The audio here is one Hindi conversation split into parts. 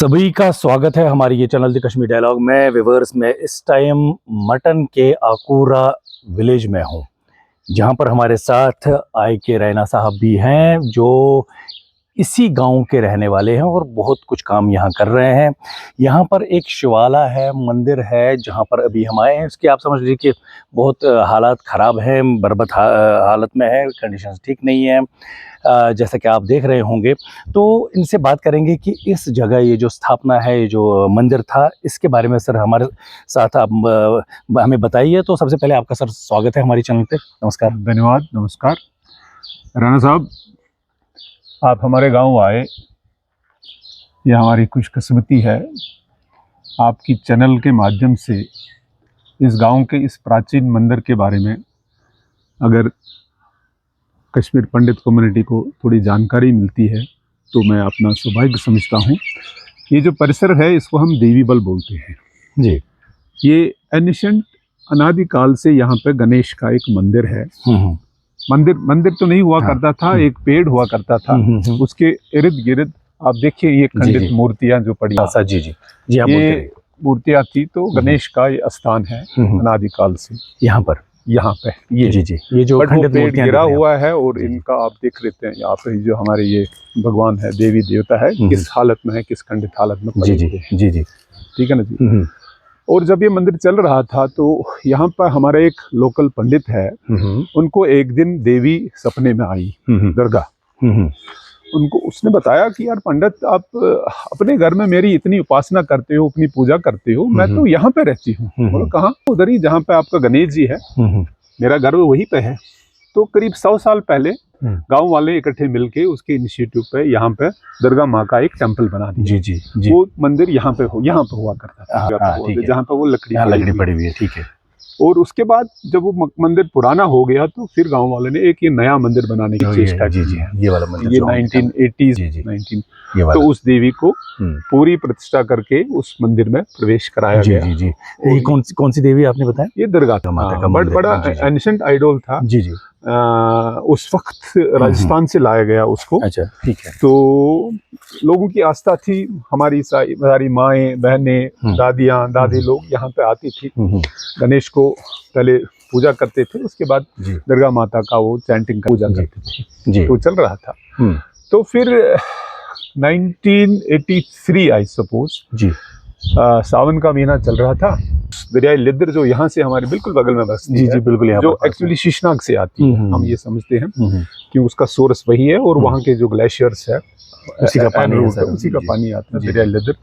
सभी का स्वागत है हमारी ये चैनल द कश्मीर डायलॉग में। व्यूअर्स में इस टाइम मटन के आकूरा विलेज में हूँ, जहाँ पर हमारे साथ आई के रैना साहब भी हैं, जो इसी गांव के रहने वाले हैं और बहुत कुछ काम यहाँ कर रहे हैं। यहाँ पर एक शिवाला है, मंदिर है, जहाँ पर अभी हम आए हैं। इसकी आप समझ लीजिए कि बहुत हालात ख़राब हैं, बर्बाद हालत में है, कंडीशंस ठीक नहीं है, जैसा कि आप देख रहे होंगे। तो इनसे बात करेंगे कि इस जगह ये जो स्थापना है, ये जो मंदिर था, इसके बारे में सर हमारे साथ आप हमें बताइए। तो सबसे पहले आपका सर स्वागत है हमारी चैनल पे। नमस्कार। धन्यवाद। नमस्कार राणा साहब, आप हमारे गांव आए, यह हमारी खुशकिस्मती है। आपकी चैनल के माध्यम से इस गांव के इस प्राचीन मंदिर के बारे में अगर कश्मीर पंडित कम्युनिटी को थोड़ी जानकारी मिलती है तो मैं अपना सौभाग्य समझता हूं। ये जो परिसर है इसको हम देवी बल बोलते हैं जी। ये एनिशेंट अनादिकाल से यहाँ पे गणेश का एक मंदिर है। मंदिर तो नहीं हुआ करता था, एक पेड़ हुआ करता था। उसके इर्द गिर्द आप देखिए ये खंडित मूर्तियां जो पड़ी, जी जी जी, आप ये मूर्तियां थी। तो गणेश का ये स्थान है अनादिकाल से यहाँ पे ये जी जी, ये जो खंडित पेड़ गिरा हुआ है और इनका आप देख लेते हैं यहाँ पे जो हमारे ये भगवान है, देवी देवता है, किस हालत में है, किस खंडित हालत में पड़े हुए हैं। जी जी, ठीक है ना जी। और जब ये मंदिर चल रहा था तो यहाँ पर हमारे एक लोकल पंडित है, उनको एक दिन देवी सपने में आई, दुर्गा। उनको उसने बताया कि यार पंडित, आप अपने घर में मेरी इतनी उपासना करते हो, अपनी पूजा करते हो, मैं तो यहाँ पे रहती हूँ। बोलो कहाँ? उधर ही जहाँ पे आपका गणेश जी है, मेरा घर वहीं पे है। तो करीब 100 साल पहले गांव वाले इकट्ठे मिलके उसके इनिशिएटिव पे यहाँ पे दुर्गा माँ का एक टेम्पल बना दिया। जी जी। वो मंदिर यहाँ पे हुआ करता था, जहाँ पे वो लकड़ी पड़ी हुई है। ठीक है। और उसके बाद जब वो मंदिर पुराना हो गया तो फिर गांव वाले ने एक ये नया मंदिर बनाने की चेष्टा की। जी, ये वाला मंदिर, ये 1980 तो उस देवी को पूरी प्रतिष्ठा करके उस मंदिर में प्रवेश कराया गया। जी। ये कौन सी देवी आपने बताया? ये दुर्गा माता का बड़ा एंशिएंट आइडल था। जी। उस वक्त राजस्थान से लाया गया उसको। अच्छा, ठीक है। तो लोगों की आस्था थी, हमारी सारी माएँ बहनें दादियाँ दादी लोग यहाँ पे आती थी, गणेश को पहले पूजा करते थे, उसके बाद दुर्गा माता का वो चैंटिंग का पूजा करते थे। तो चल रहा था। तो फिर 1983 आई सपोज जी, सावन का महीना चल रहा था। दरियाई लिद्र जो यहाँ से हमारे बिल्कुल बगल में बसती है, बिल्कुल, जो एक्चुअली शीशनाग से आती है, हम ये समझते हैं कि उसका सोर्स वही है और वहाँ के जो ग्लेशियर्स है उसी का पानी आता है, दरियाई लिद्र।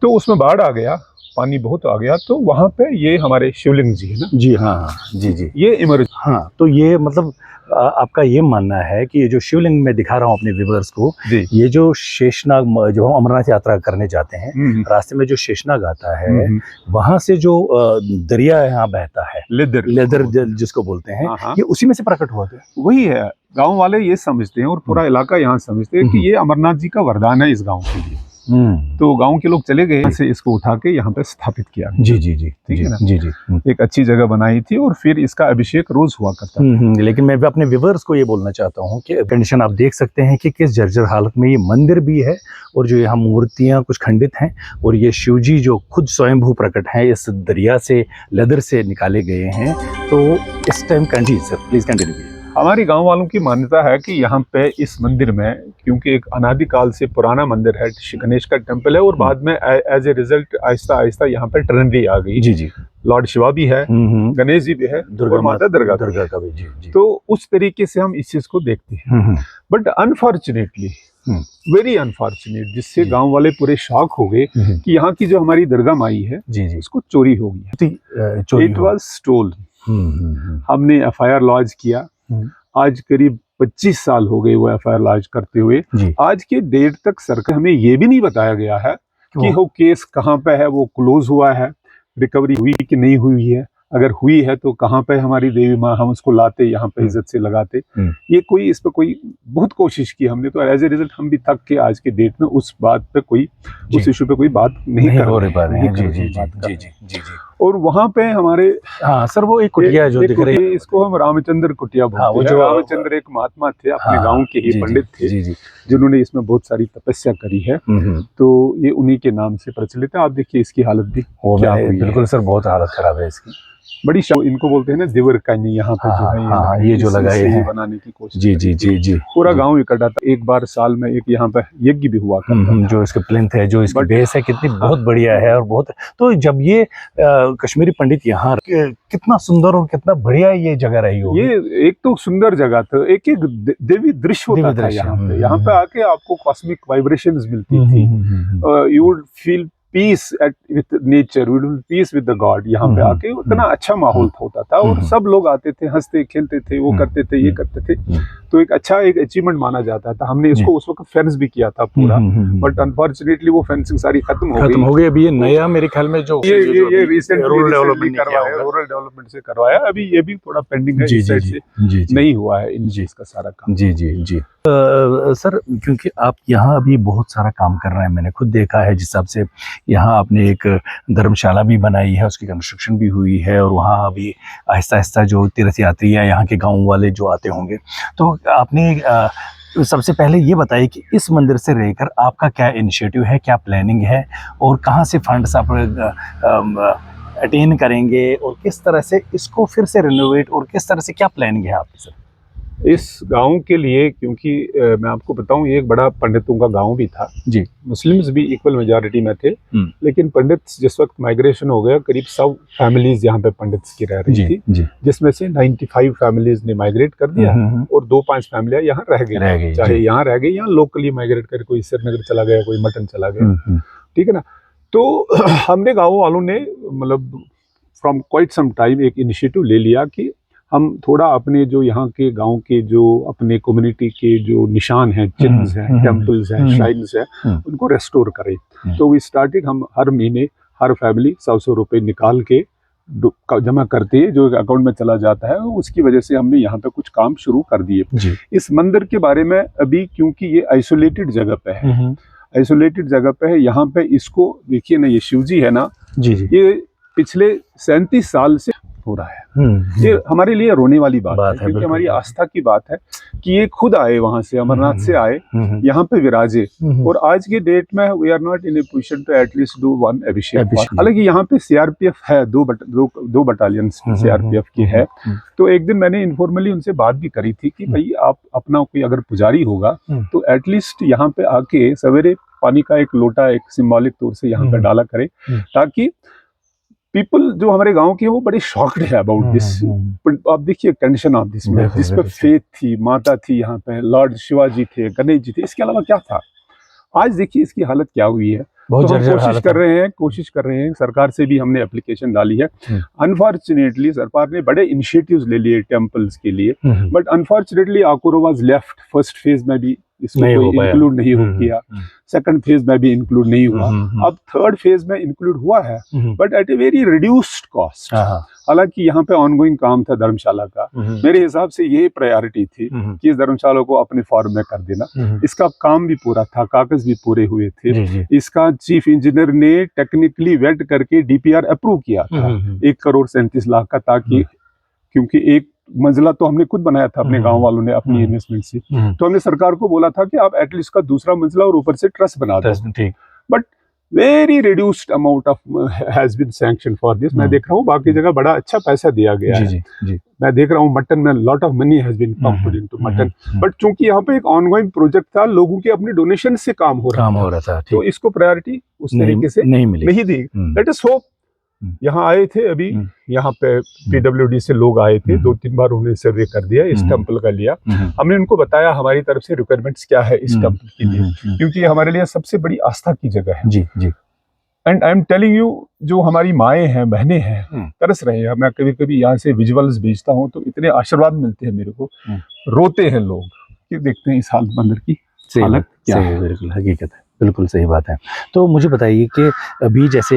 तो उसमें बाढ़ आ गया, पानी बहुत आ गया, तो वहाँ पे ये हमारे शिवलिंग जी है ना। जी हाँ जी, ये इमर्ज। हाँ, तो ये मतलब आपका ये मानना है कि ये जो शिवलिंग में दिखा रहा हूँ अपने व्यूअर्स को, ये जो शेषनाग, जो हम अमरनाथ यात्रा करने जाते हैं, रास्ते में जो शेषनाग आता है, वहां से जो दरिया यहाँ बहता है, लिद्र जिसको बोलते हैं, ये उसी में से प्रकट हुआ था। वही है, गांव वाले ये समझते हैं और पूरा इलाका यहाँ समझते हैं कि ये अमरनाथ जी का वरदान है इस गांव के लिए। तो गांव के लोग चले गए, यहाँ से इसको उठा के यहाँ पे स्थापित किया। जी, ठीक है ना जी। एक अच्छी जगह बनाई थी और फिर इसका अभिषेक रोज हुआ करता था। लेकिन मैं भी अपने व्यूअर्स को ये बोलना चाहता हूँ कि कंडीशन आप देख सकते हैं कि किस जर्जर हालत में ये मंदिर भी है और जो यहाँ मूर्तियाँ कुछ खंडित हैं, और ये शिव जी जो खुद स्वयंभू प्रकट हैं, इस दरिया से लेदर से निकाले गए हैं। तो इस टाइम सर प्लीज कंटिन्यू। हमारी गांव वालों की मान्यता है कि यहाँ पे इस मंदिर में, क्योंकि एक अनादिकाल से पुराना मंदिर है, गणेश का टेम्पल है, और बाद में as a result Aahista Aahista यहाँ पे ट्रेंडी आ गई। जी। लॉर्ड शिवा भी है, गणेश जी भी है, दुर्गा माता दुर्गा का भी। जी। तो उस तरीके से हम इस चीज को देखते हैं। बट अनफॉर्चुनेटली, वेरी अनफॉर्चुनेट, जिससे गांव वाले पूरे शॉक हो गए कि यहाँ की जो हमारी दुर्गा माई है उसको चोरी हो गई है। It was stolen. हमने FIR लॉन्च किया। आज करीब 25 साल हो गए वो FIR लॉन्च करते हुए। आज के डेट तक सरकार हमें ये भी नहीं बताया गया है कि वो केस कहाँ पे है, वो क्लोज हुआ है, रिकवरी हुई कि नहीं हुई है, अगर हुई है तो कहाँ पे हमारी देवी माँ, हम उसको लाते यहाँ पे इज्जत से लगाते। ये कोई इस पे कोई बहुत कोशिश की हमने, तो एज ए रिजल्ट हम भी थक के आज के डेट में उस बात पे कोई, उस इशू पे कोई बात नहीं कर पा रहे हैं। और वहाँ पे हमारे हाँ सर, वो एक कुटिया जो दिख रही है, इसको हम रामचंद्र कुटिया हाँ, बोलते हैं। रामचंद्र एक महात्मा थे, अपने गांव के ही पंडित थे, जी जी, जिन्होंने इसमें बहुत सारी तपस्या करी है। तो ये उन्हीं के नाम से प्रचलित है। आप देखिए इसकी हालत भी क्या हुई है। बिल्कुल सर, बहुत हालत खराब है इसकी। बड़ी इनको बोलते हैं ना दिवर कानी, यहाँ पे जो है ये जो लगाए हैं बनाने की कोशिश जी जी जी जी, पूरा गांव इकट्ठा था। एक बार साल में एक यहाँ पे यज्ञ भी हुआ करता था। जो इसके प्लिंथ है, जो इसकी बेस है, कितनी बहुत बढ़िया है। और बहुत, तो जब ये कश्मीरी पंडित यहाँ, कितना सुंदर और कितना बढ़िया ये जगह रही हो। ये एक तो सुंदर जगह था, एक एक देवी दृश्य होता था यहाँ पे। यहाँ पे आके आपको कॉस्मिक वाइब्रेशंस मिलती थी। You would feel peace with nature, you would peace with the God. यहाँ पे आके इतना अच्छा माहौल होता था और सब लोग आते थे, हंसते खेलते थे, वो करते थे, ये करते थे। तो एक अच्छा एक अचीवमेंट माना जाता था। हमने इसको उस वक्त फेंस भी किया था पूरा, बट अनफॉर्चुनेटली वो फेंसिंग सारी खत्म हो गई। अभी ये नया मेरे ख्याल में जो ये रिसेंटली रूरल डेवलपमेंट से करवाया। अभी ये भी थोड़ा पेंडिंग है, इस साइड से नहीं हुआ है इन चीज का सारा काम। जी जी जी। सर, क्योंकि आप यहाँ अभी बहुत सारा काम कर रहे हैं, मैंने खुद देखा है। जिस हिसाब से यहाँ आपने एक धर्मशाला भी बनाई है, उसकी कंस्ट्रक्शन भी हुई है, और वहाँ अभी आहिस्ता आहिस्ता जो तीर्थ यात्री या यहाँ के गाँव वाले जो आते होंगे, तो आपने सबसे पहले ये बताइए कि इस मंदिर से रहकर आपका क्या इनिशिएटिव है, क्या प्लानिंग है, और कहाँ से फंड्स आप अटेन करेंगे, और किस तरह से इसको फिर से रिनोवेट, और किस तरह से क्या प्लानिंग है आपकी सर इस गांव के लिए? क्योंकि मैं आपको बताऊं, ये एक बड़ा पंडितों का गांव भी था जी। मुस्लिम्स भी इक्वल मेजॉरिटी में थे, लेकिन पंडित जिस वक्त माइग्रेशन हो गया, करीब 100 फैमिलीज यहाँ पे पंडित्स की रह रही थी, जिसमें से 95 फैमिलीज ने माइग्रेट कर दिया और 2-5 फैमिलियां यहाँ रह गई। चाहे यहाँ रह गई या लोकली माइग्रेट कर, कोई श्रीनगर चला गया, कोई मटन चला गया, ठीक है ना। तो हमने गाँव वालों ने मतलब फ्रॉम क्वाइट सम टाइम एक इनिशिएटिव ले लिया कि हम थोड़ा अपने जो यहाँ के गांव के जो अपने कम्युनिटी के जो निशान हैं, चिन्ह हैं, टेम्पल्स हैं, श्राइन्स हैं, उनको रेस्टोर करें। तो वी स्टार्टेड, हम हर महीने हर फैमिली 100 रुपये निकाल के जमा करते हैं, जो अकाउंट में चला जाता है। उसकी वजह से हमने यहाँ पे कुछ काम शुरू कर दिए। इस मंदिर के बारे में अभी, क्योंकि ये आइसोलेटेड जगह पे है, आइसोलेटेड जगह पे है, यहाँ पे इसको देखिए ना, ये शिव जी है ना, ये पिछले 37 साल से हो रहा है। ये हमारे लिए रोने वाली बात है, क्योंकि हमारी आस्था की बात है कि ये खुद आए वहां से, अमरनाथ से आए, यहाँ पे विराजे, और आज के डेट में we are not in a position to at least do one अभिषेक। हालांकि यहाँ पे सीआरपीएफ है, दो बटालियन सीआरपीएफ की है। तो एक दिन मैंने इनफॉर्मली उनसे बात भी करी थी कि भाई आप अपना कोई अगर पुजारी होगा तो एटलीस्ट यहाँ पे आके सवेरे पानी का एक लोटा एक सिंबॉलिक तौर से यहाँ पे डाला करे, ताकि पीपल जो हमारे गांव के हैं वो बड़े शॉक्ड है अबाउट दिस। आप देखिए कंडीशन ऑफ दिस, जिस पे फेथ थी, माता थी, यहाँ पे लॉर्ड शिवाजी थे, गणेश जी थे, इसके अलावा क्या था? आज देखिए इसकी हालत क्या हुई है। तो हम कोशिश कर रहे हैं, सरकार से भी हमने एप्लीकेशन डाली है। अनफॉर्चुनेटली सरकार ने बड़े इनिशिएटिव्स ले लिए टेम्पल्स के लिए, बट अनफॉर्चुनेटली आकुरा वाज लेफ्ट। फर्स्ट फेज में भी इसको कोई इंक्लूड नहीं हो किया, सेकंड फेज में भी इंक्लूड नहीं हुआ, अब थर्ड फेज में इंक्लूड हुआ है, but at a very reduced cost. हालांकि यहाँ पे ऑनगोइंग काम था धर्मशाला का, मेरे हिसाब से ये प्रायोरिटी थी कि इस धर्मशाला को अपने फॉर्म में कर देना। इसका काम भी पूरा था, कागज भी पूरे हुए थे। इसका चीफ इंजीनियर ने टेक्निकली वेट करके डीपीआर अप्रूव किया था 1,37,00,000 का, ताकि क्योंकि एक मंजिला तो हमने खुद बनाया था अपने गांव वालों ने अपनी इन्वेस्टमेंट से, तो हमने सरकार को बोला था कि आप एटलीस्ट का दूसरा मंजिला और ऊपर से ट्रस्ट बना दो। But very reduced amount of has been sanction for this. मैं देख रहा हूँ बाकी जगह बड़ा अच्छा पैसा दिया गया है। मैं देख रहा हूँ मटन में lot of money has been put into Mattan, but चूंकि यहाँ पे एक ऑनगोइंग प्रोजेक्ट था, लोगों के अपने डोनेशन से काम हो रहा था, तो इसको प्रायोरिटी उस तरीके से नहीं दी। Let us hope. यहाँ आए थे अभी, यहाँ पे पीडब्ल्यूडी से लोग आए थे, 2-3 बार उन्होंने सर्वे कर दिया, इस टेम्पल का लिया। हमने उनको बताया हमारी तरफ से रिक्वायरमेंट्स क्या है इस टेम्पल के लिए, क्योंकि हमारे लिए सबसे बड़ी आस्था की जगह है। And I am telling you, जो हमारी माएँ हैं, बहनें हैं, तरस रहे हैं। मैं कभी कभी यहाँ से विजुअल्स भेजता हूँ तो इतने आशीर्वाद मिलते हैं मेरे को, रोते हैं लोग कि देखते हैं इस हालत मंदिर की हालत क्या है। बिल्कुल हकीकत है। बिल्कुल सही बात है। तो मुझे बताइए कि अभी जैसे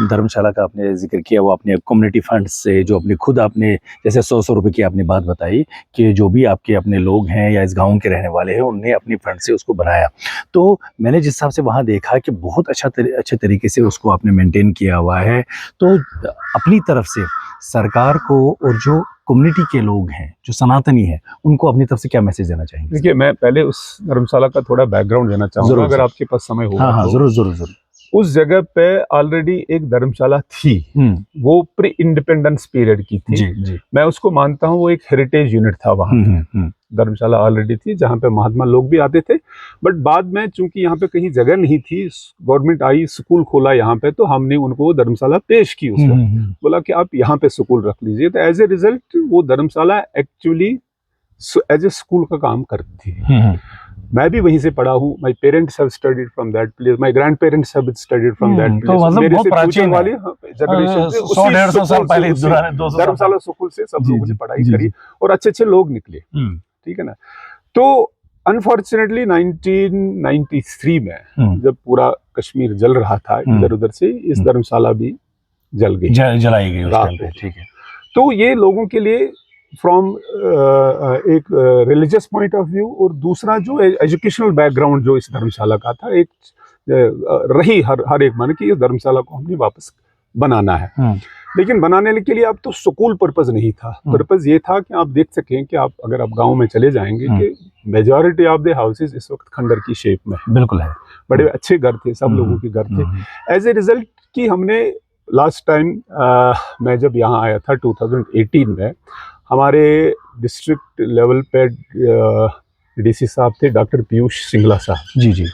धर्मशाला का आपने ज़िक्र किया, वो अपने कम्युनिटी फंड से जो अपने खुद आपने जैसे 100-100 रुपए की आपने बात बताई कि जो भी आपके अपने लोग हैं या इस गाँव के रहने वाले हैं, उन्होंने अपनी फंड से उसको बनाया। तो मैंने जिस हिसाब से वहाँ देखा कि बहुत अच्छे तरीके से उसको आपने मेंटेन किया हुआ है। तो अपनी तरफ से सरकार को और जो कम्युनिटी के लोग हैं, जो सनातनी हैं, उनको अपनी तरफ से क्या मैसेज देना चाहेंगे? देखिए, मैं पहले उस धर्मशाला का थोड़ा बैकग्राउंड देना चाहूँगा, ज़रूर, अगर ज़रूर। आपके पास समय होगा हाँ, हाँ, तो। ज़रूर, ज़रूर, ज़रूर। उस जगह पे ऑलरेडी एक धर्मशाला थी, वो प्री इंडिपेंडेंस पीरियड की थी। जी, जी। मैं उसको मानता हूँ वो एक हेरिटेज यूनिट था वहाँ पे। धर्मशाला ऑलरेडी थी जहाँ पे महात्मा लोग भी आते थे, बट बाद में चूंकि यहाँ पे कहीं जगह नहीं थी, गवर्नमेंट आई, स्कूल खोला यहाँ पे, तो हमने उनको वो धर्मशाला पेश की उस वक्त, बोला कि आप यहाँ पे स्कूल रख लीजिए। तो एज ए रिजल्ट वो धर्मशाला एक्चुअली एज ए स्कूल का काम करती है। मैं भी वहीं से पढ़ा हूँ। My parents have studied from that place, my grand parents have studied from that place. तो मतलब मेरे बहुत से प्राचीन फ्यूचर है। वाली जनरेशन से 100-150 साल पहले, 200 साल धर्मशाला स्कूल से सब जी, लोगों ने जी, पढ़ाई जी, करी जी। और अच्छे अच्छे लोग निकले, ठीक है ना। तो अनफॉर्चुनेटली 1993 में जब पूरा कश्मीर जल रहा था इधर उधर से, इस धर्मशाला भी जल गई, जलाई गई उस टाइम पे, ठीक है। तो ये लोगों के लिए फ्रॉम एक रिलीजियस पॉइंट ऑफ व्यू, और दूसरा जो एजुकेशनल बैकग्राउंड जो इस धर्मशाला का था, एक रही हर एक मन की इस धर्मशाला को हमने वापस बनाना है। लेकिन बनाने के लिए अब तो स्कूल पर्पज नहीं था, पर्पज ये था कि आप देख सकें कि आप अगर आप गांव में चले जाएंगे कि मेजॉरिटी ऑफ द हाउसेस इस वक्त खंडर की शेप में बिल्कुल है, बड़े अच्छे घर थे, सब लोगों के घर थे। एज ए रिजल्ट कि हमने लास्ट टाइम मैं जब यहाँ आया था 2018 में, हमारे डिस्ट्रिक्ट लेवल पे डीसी साहब थे डॉक्टर पीयूष सिंगला साहब। जी, जी।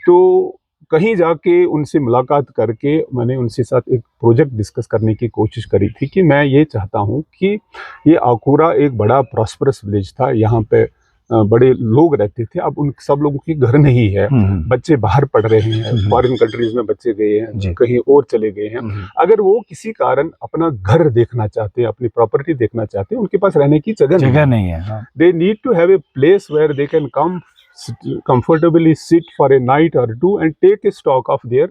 तो कहीं जाके उनसे मुलाकात करके मैंने उनसे साथ एक प्रोजेक्ट डिस्कस करने की कोशिश करी थी कि मैं ये चाहता हूँ कि ये आकूरा एक बड़ा प्रॉस्परस विलेज था, यहाँ पे बड़े लोग रहते थे, अब उन सब लोगों के घर नहीं है, बच्चे बाहर पढ़ रहे हैं, फॉरेन कंट्रीज में बच्चे गए हैं, कहीं और चले गए हैं। अगर वो किसी कारण अपना घर देखना चाहते हैं, अपनी प्रॉपर्टी देखना चाहते हैं, उनके पास रहने की जगह नहीं है। They need to have a place where they can come comfortably sit for a night or two and take a stock of their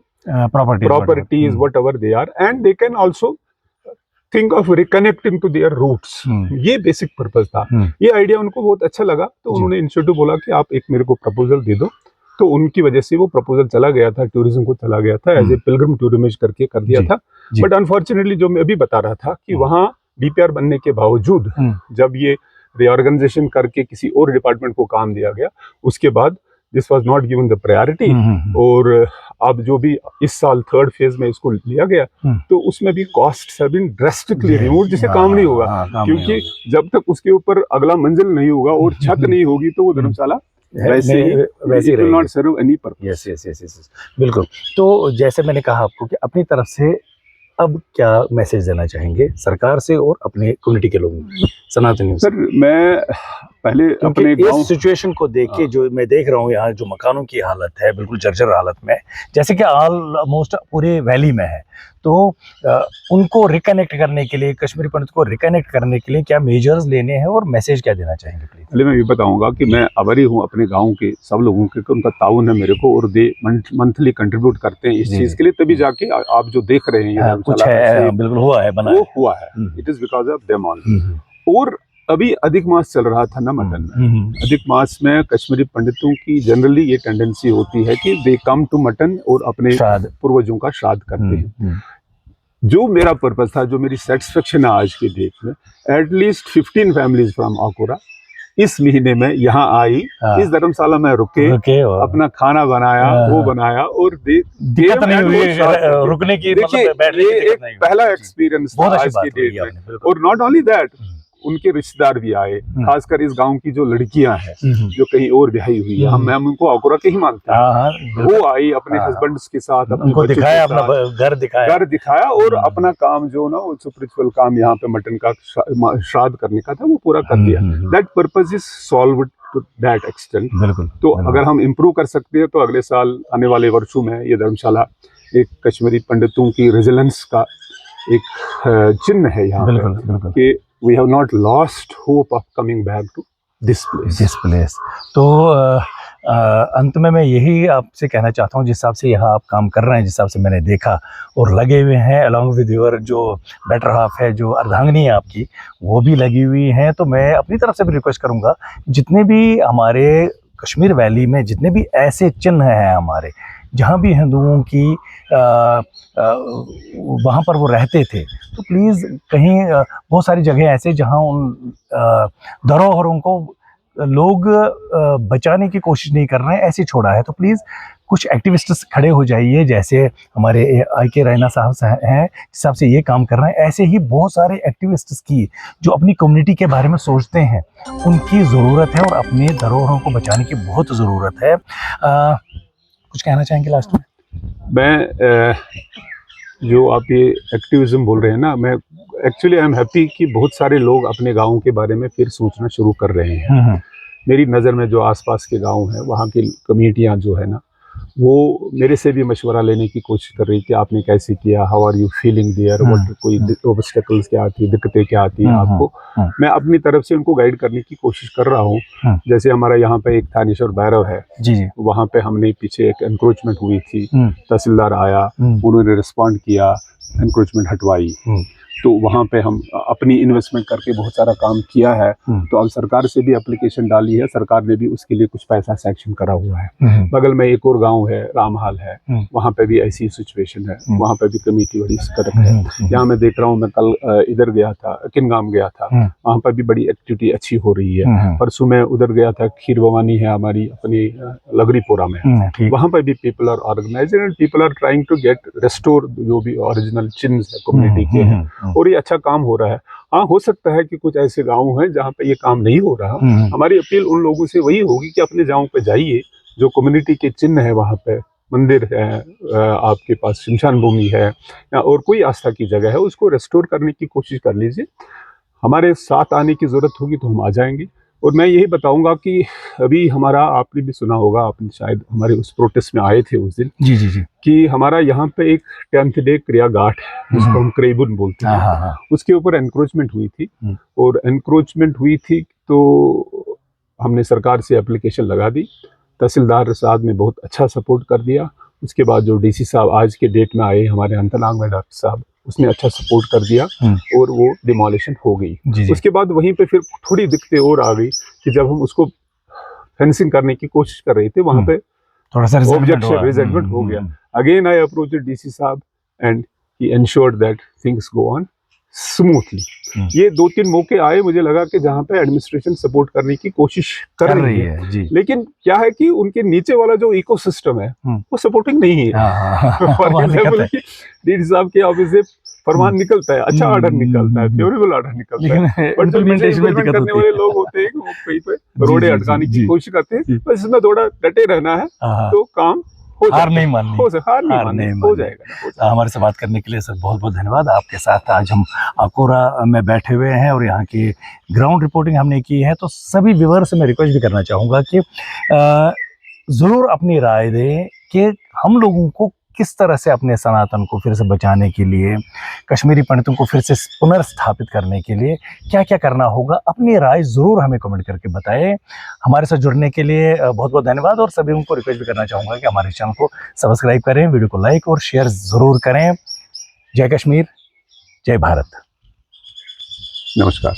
properties whatever they are, and they can also think of reconnecting to their roots. ये बेसिक पर्पस था। ये आइडिया उनको बहुत अच्छा लगा, तो उन्होंने इंस्टीट्यूट बोला कि आप एक मेरे को प्रपोजल दे दो। तो उनकी वजह से वो प्रपोजल चला गया था, टूरिज्म को चला गया था, एज ए पिलग्रिम टूरिज्म करके कर दिया था। बट अनफॉर्चुनेटली जो मैं अभी बता रहा था कि वहाँ डीपीआर बनने के बावजूद जब ये रिऑर्गेनाइजेशन करके किसी और डिपार्टमेंट को काम दिया गया, उसके बाद this was not given the priority, और अब जो भी इस साल थर्ड फेज में इसको लिया गया, तो उसमें भी costs have been drastically removed, जिससे काम नहीं होगा, क्योंकि जब तक उसके ऊपर अगला मंजिल नहीं होगा और छत नहीं होगी तो वो धर्मशाला वैसे ही will not serve any purpose. Yes, बिल्कुल। तो जैसे मैंने कहा आपको कि अपनी तरफ से अब क्या मैसेज देना चाहेंगे सरकार से और अपने कम्युनिटी के लोगों को, सनातनियों से? सर, मैं पहले अपने इस सिचुएशन को देख के जो मैं देख रहा हूँ यहाँ, जो मकानों की हालत है बिल्कुल जर्जर हालत में, जैसे कि ऑलमोस्ट पूरे वैली में है, तो उनको रिकनेक्ट करने के लिए, कश्मीरी पंडित को रिकनेक्ट करने के लिए क्या मेजर्स लेने हैं और मैसेज क्या देना चाहेंगे प्लीज? पहले मैं ये बताऊंगा कि मैं आभारी हूँ अपने गांव के सब लोगों के, उनका ताउन है मेरे को, और दे मंथली कंट्रीब्यूट करते हैं इस चीज के लिए, तभी जाके आप जो देख रहे हैं कुछ है, बिल्कुल हुआ है, बना वो हुआ है। It is because of them all. और अभी अधिक मास चल रहा था ना मटन में, अधिक मास में कश्मीरी पंडितों की जनरली ये टेंडेंसी होती है कि दे कम टू मटन और अपने पूर्वजों का श्राद्ध करते हैं। जो मेरा पर्पस था, जो मेरी सेटिस्फेक्शन है आज की डेट में, एटलीस्ट 15 फैमिलीज फ्रॉम आकुरा इस महीने में यहाँ आई, इस धर्मशाला में रुके अपना खाना बनाया, वो बनाया, और दिक्कत नहीं हुई रुकने की, देखिए ये एक पहला एक्सपीरियंस था आज की डेट में। और नॉट ओनली दैट, उनके रिश्तेदार भी आए, खासकर इस गांव की जो लड़कियां हैं जो कहीं और ब्याही हुई है, हम उनको आकुरा के ही मानते हैं, वो आई अपने हस्बैंड्स के साथ, अपने दिखाया, अपना घर दिखाया, और अपना काम जो ना वो स्पिरिचुअल काम यहाँ पे मटन का श्राद्ध करने का था, वो पूरा कर दिया। That purpose is solved to that extent. तो अगर हम इम्प्रूव कर सकते हैं तो अगले साल आने वाले वर्षों में ये धर्मशाला एक कश्मीरी पंडितों की रेजिलेंस का एक चिन्ह है यहाँ पे कि we have not lost hope of coming back to this place. तो अंत में मैं यही आपसे कहना चाहता हूँ, जिस हिसाब से यहाँ आप काम कर रहे हैं, जिस हिसाब से मैंने देखा और लगे हुए हैं, अलॉन्ग विद योर जो बेटर हाफ है, जो अर्धांगिनी है आपकी, वो भी लगी हुई हैं, तो मैं अपनी तरफ से भी रिक्वेस्ट करूँगा, जितने भी हमारे कश्मीर वैली में जितने भी ऐसे चिन्ह हैं हमारे, जहाँ भी हिंदुओं की वहाँ पर वो रहते थे, तो प्लीज़ कहीं बहुत सारी जगह ऐसे जहाँ उन धरोहरों को लोग बचाने की कोशिश नहीं कर रहे हैं, ऐसे छोड़ा है, तो प्लीज़ कुछ एक्टिविस्ट्स खड़े हो जाइए, जैसे हमारे आई.के. रैना साहब हैं, जिस हिसाब से ये काम कर रहे हैं, ऐसे ही बहुत सारे एक्टिविस्ट्स की जो अपनी कम्युनिटी के बारे में सोचते हैं, उनकी ज़रूरत है और अपने धरोहरों को बचाने की बहुत ज़रूरत है। कुछ कहना चाहेंगे लास्ट में? मैं जो आप ये एक्टिविज्म बोल रहे हैं ना, मैं एक्चुअली आई एम हैप्पी कि बहुत सारे लोग अपने गाँव के बारे में फिर सोचना शुरू कर रहे हैं। मेरी नज़र में जो आसपास के गांव हैं, वहाँ की कम्युनिटियाँ जो है ना, वो मेरे से भी मशवरा लेने की कोशिश कर रही कि आपने कैसे किया, how are you feeling there, what कोई ऑब्स्टेकल्स क्या आती है, दिक्कतें क्या आती हैं आपको। मैं अपनी तरफ से उनको गाइड करने की कोशिश कर रहा हूँ। जैसे हमारा यहाँ पे एक थानेश्वर भैरव है जी, वहाँ पे हमने पीछे एक एनक्रोचमेंट हुई थी, तहसीलदार आया, उन्होंने रिस्पॉन्ड किया, एनक्रोचमेंट हटवाई, तो वहाँ पे हम अपनी इन्वेस्टमेंट करके बहुत सारा काम किया है। तो अब सरकार से भी एप्लीकेशन डाली है, सरकार ने भी उसके लिए कुछ पैसा सैंक्शन करा हुआ है। बगल में एक और गांव है, रामहाल है, वहाँ पे भी ऐसी सिचुएशन है, वहाँ पे भी कमेटी बड़ी सतर्क है। यहाँ मैं देख रहा हूँ, मैं कल इधर गया था, किनगाम गया था, वहाँ पर भी बड़ी एक्टिविटी अच्छी हो रही है। परसों मैं उधर गया था, खीर भवानी है हमारी अपनी लगरीपोरा में, वहाँ पर भी people are organising and people are trying to get restore जो भी ओरिजिनल चिन्ह है कम्युनिटी के हैं, और ये अच्छा काम हो रहा है। हाँ, हो सकता है कि कुछ ऐसे गांव हैं जहाँ पे ये काम नहीं हो रहा। हमारी अपील उन लोगों से वही होगी कि अपने गांव पे जाइए, जो कम्युनिटी के चिन्ह है, वहाँ पे मंदिर है, आपके पास शमशान भूमि है या और कोई आस्था की जगह है, उसको रेस्टोर करने की कोशिश कर लीजिए। हमारे साथ आने की ज़रूरत होगी तो हम आ जाएंगे। और मैं यही बताऊंगा कि अभी हमारा, आपने भी सुना होगा, आपने शायद हमारे उस प्रोटेस्ट में आए थे उस दिन, जी जी जी, कि हमारा यहाँ पे एक 10th डे क्रिया घाट है, जिसको हम क्रेबुन बोलते हैं, उसके ऊपर एनक्रोचमेंट हुई थी। और एनक्रोचमेंट हुई थी तो हमने सरकार से एप्लीकेशन लगा दी, तहसीलदार साहब ने बहुत अच्छा सपोर्ट कर दिया। उसके बाद जो डीसी साहब आज के डेट में आए, हमारे अंतरनाग में डॉक्टर साहब, उसने अच्छा सपोर्ट कर दिया और वो डिमोलिशन हो गई। उसके बाद वहीं पे फिर थोड़ी दिक्कतें और आ गई कि जब हम उसको फेंसिंग करने की कोशिश कर रहे थे, वहां पे थोड़ा सा रिजल्टमेंट हो गया। अगेन आई अप्रोच डीसी साहब and he ensured that things go on smoothly. ये 2-3 मौके आए, मुझे लगा कि जहाँ पे एडमिनिस्ट्रेशन सपोर्ट करने की कोशिश कर रही है जी। लेकिन क्या है कि उनके नीचे वाला जो इकोसिस्टम है वो सपोर्टिंग नहीं है। डीसी साहब के ऑफिस से फरमान निकलता है, अच्छा ऑर्डर निकलता है, फेवरेबल ऑर्डर निकलता है, बट जो इम्प्लीमेंट करने वाले लोग होते हैं वो कहीं पे रोडे अटकाने की कोशिश करते हैं। बस इसमें थोड़ा डटे रहना है तो काम हार नहीं माननी, हो जाएगा। हमारे से बात करने के लिए सर बहुत बहुत धन्यवाद। आपके साथ आज हम आकोरा में बैठे हुए हैं और यहाँ की ग्राउंड रिपोर्टिंग हमने की है, तो सभी व्यूअर्स से मैं रिक्वेस्ट भी करना चाहूँगा कि ज़रूर अपनी राय दें कि हम लोगों को किस तरह से अपने सनातन को फिर से बचाने के लिए, कश्मीरी पंडितों को फिर से पुनर्स्थापित करने के लिए क्या क्या करना होगा। अपनी राय ज़रूर हमें कमेंट करके बताएं। हमारे साथ जुड़ने के लिए बहुत बहुत धन्यवाद। और सभी उनको रिक्वेस्ट भी करना चाहूँगा कि हमारे चैनल को सब्सक्राइब करें, वीडियो को लाइक और शेयर ज़रूर करें। जय कश्मीर, जय भारत, नमस्कार।